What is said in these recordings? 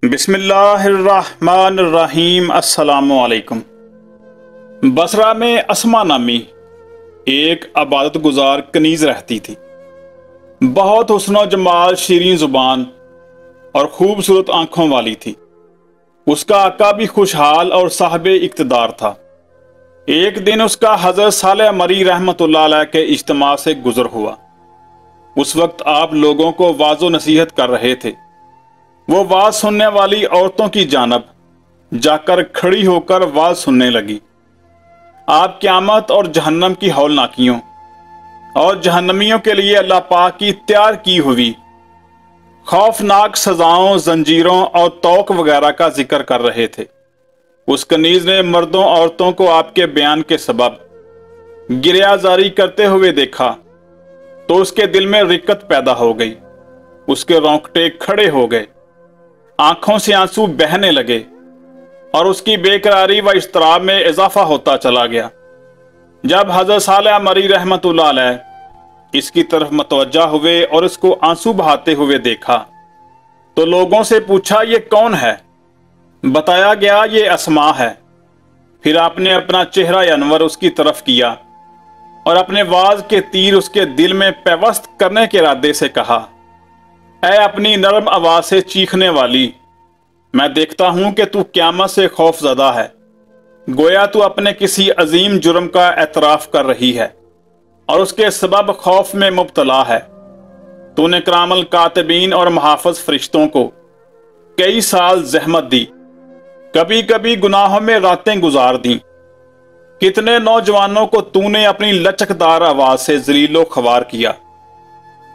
بسم اللہ الرحمن الرحیم۔ السلام علیکم۔ بصرہ میں اسما نامی ایک عبادت گزار کنیز رہتی تھی۔ بہت حسن و جمال، شیریں زبان اور خوبصورت آنکھوں والی تھی۔ اس کا آقا بھی خوشحال اور صاحب اقتدار تھا۔ ایک دن اس کا حضرت صالح مری رحمۃ اللہ علیہ کے اجتماع سے گزر ہوا۔ اس وقت آپ لوگوں کو واعظ و نصیحت کر رہے تھے۔ وہ واعظ سننے والی عورتوں کی جانب جا کر کھڑی ہو کر واعظ سننے لگی۔ آپ قیامت اور جہنم کی ہولناکیوں اور جہنمیوں کے لیے اللہ پاک کی تیار کی ہوئی خوفناک سزاؤں، زنجیروں اور طوق وغیرہ کا ذکر کر رہے تھے۔ اس کنیز نے مردوں عورتوں کو آپ کے بیان کے سبب گریہ زاری کرتے ہوئے دیکھا تو اس کے دل میں رقت پیدا ہو گئی۔ اس کے رونگٹے کھڑے ہو گئے، آنکھوں سے آنسو بہنے لگے اور اس کی بے قراری و اضطراب میں اضافہ ہوتا چلا گیا۔ جب حضرت صالح مری رحمت اللہ علیہ اس کی طرف متوجہ ہوئے اور اس کو آنسو بہاتے ہوئے دیکھا تو لوگوں سے پوچھا، یہ کون ہے؟ بتایا گیا یہ اسما ہے۔ پھر آپ نے اپنا چہرہ انور اس کی طرف کیا اور اپنے واعظ کے تیر اس کے دل میں پیوست کرنے کے ارادے سے کہا، اے اپنی نرم آواز سے چیخنے والی، میں دیکھتا ہوں کہ تو قیامت سے خوف زدہ ہے۔ گویا تو اپنے کسی عظیم جرم کا اعتراف کر رہی ہے اور اس کے سبب خوف میں مبتلا ہے۔ تو نے کرام الکاتبین اور محافظ فرشتوں کو کئی سال زحمت دی، کبھی کبھی گناہوں میں راتیں گزار دیں۔ کتنے نوجوانوں کو تو نے اپنی لچکدار آواز سے ذلیل و خوار کیا۔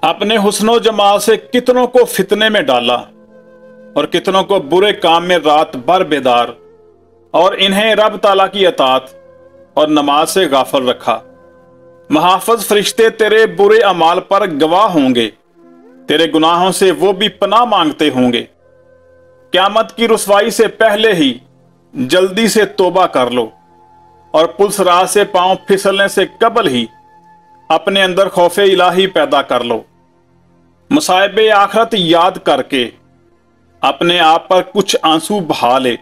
اپنے حسن و جمال سے کتنوں کو فتنے میں ڈالا اور کتنوں کو برے کام میں رات بھر بیدار اور انہیں رب تعالیٰ کی اطاعت اور نماز سے غافل رکھا۔ محافظ فرشتے تیرے برے اعمال پر گواہ ہوں گے، تیرے گناہوں سے وہ بھی پناہ مانگتے ہوں گے۔ قیامت کی رسوائی سے پہلے ہی جلدی سے توبہ کر لو اور پلس راہ سے پاؤں پھسلنے سے قبل ہی اپنے اندر خوف الہی پیدا کر لو۔ مصائب آخرت یاد کر کے اپنے آپ پر کچھ آنسو بہا لے،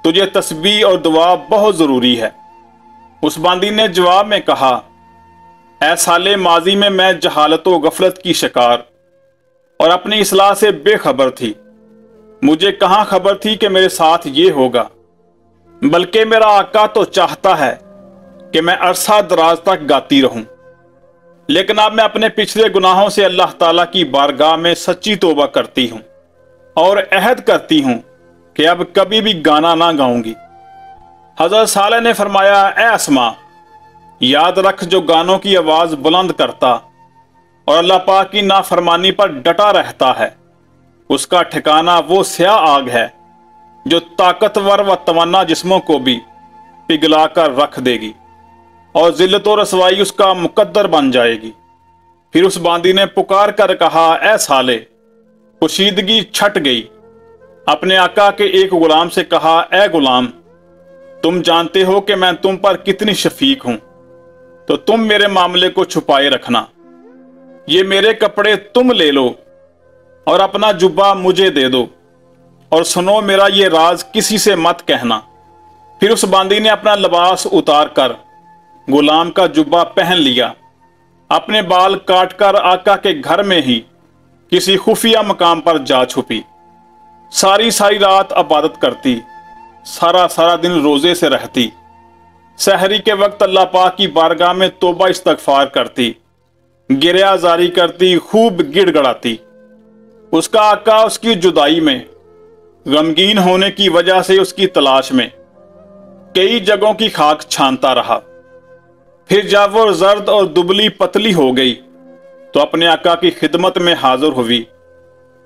تجھے تسبیح اور دعا بہت ضروری ہے۔ اس باندی نے جواب میں کہا، اے سالے ماضی میں جہالت و غفلت کی شکار اور اپنی اصلاح سے بے خبر تھی۔ مجھے کہاں خبر تھی کہ میرے ساتھ یہ ہوگا، بلکہ میرا آقا تو چاہتا ہے کہ میں عرصہ دراز تک گاتی رہوں۔ لیکن اب میں اپنے پچھلے گناہوں سے اللہ تعالیٰ کی بارگاہ میں سچی توبہ کرتی ہوں اور عہد کرتی ہوں کہ اب کبھی بھی گانا نہ گاؤں گی۔ حضرت صالح نے فرمایا، اے اسما، یاد رکھ جو گانوں کی آواز بلند کرتا اور اللہ پاک کی نافرمانی پر ڈٹا رہتا ہے، اس کا ٹھکانہ وہ سیاہ آگ ہے جو طاقتور و توانا جسموں کو بھی پگھلا کر رکھ دے گی اور ذلت و رسوائی اس کا مقدر بن جائے گی۔ پھر اس باندی نے پکار کر کہا، اے سالے، پوشیدگی چھٹ گئی۔ اپنے آقا کے ایک غلام سے کہا، اے غلام، تم جانتے ہو کہ میں تم پر کتنی شفیق ہوں، تو تم میرے معاملے کو چھپائے رکھنا۔ یہ میرے کپڑے تم لے لو اور اپنا جبہ مجھے دے دو، اور سنو میرا یہ راز کسی سے مت کہنا۔ پھر اس باندی نے اپنا لباس اتار کر غلام کا جبہ پہن لیا، اپنے بال کاٹ کر آقا کے گھر میں ہی کسی خفیہ مقام پر جا چھپی۔ ساری رات عبادت کرتی، سارا دن روزے سے رہتی، سحری کے وقت اللہ پاک کی بارگاہ میں توبہ استغفار کرتی، گریہ زاری کرتی، خوب گڑ گڑاتی۔ اس کا آقا اس کی جدائی میں غمگین ہونے کی وجہ سے اس کی تلاش میں کئی جگہوں کی خاک چھانتا رہا۔ پھر جب وہ زرد اور دبلی پتلی ہو گئی تو اپنے آقا کی خدمت میں حاضر ہوئی۔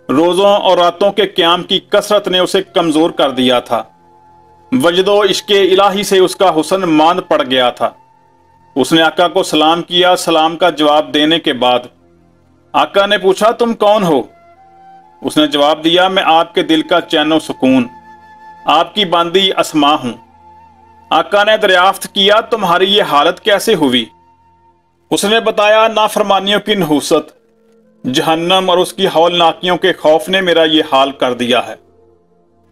روزوں اور راتوں کے قیام کی کثرت نے اسے کمزور کر دیا تھا۔ وجد و عشق الہی سے اس کا حسن ماند پڑ گیا تھا۔ اس نے آقا کو سلام کیا۔ سلام کا جواب دینے کے بعد آقا نے پوچھا، تم کون ہو؟ اس نے جواب دیا، میں آپ کے دل کا چین و سکون، آپ کی باندی اسما ہوں۔ آقا نے دریافت کیا، تمہاری یہ حالت کیسے ہوئی؟ اس نے بتایا، نافرمانیوں کی نحوست، جہنم اور اس کی ہولناکیوں کے خوف نے میرا یہ حال کر دیا ہے۔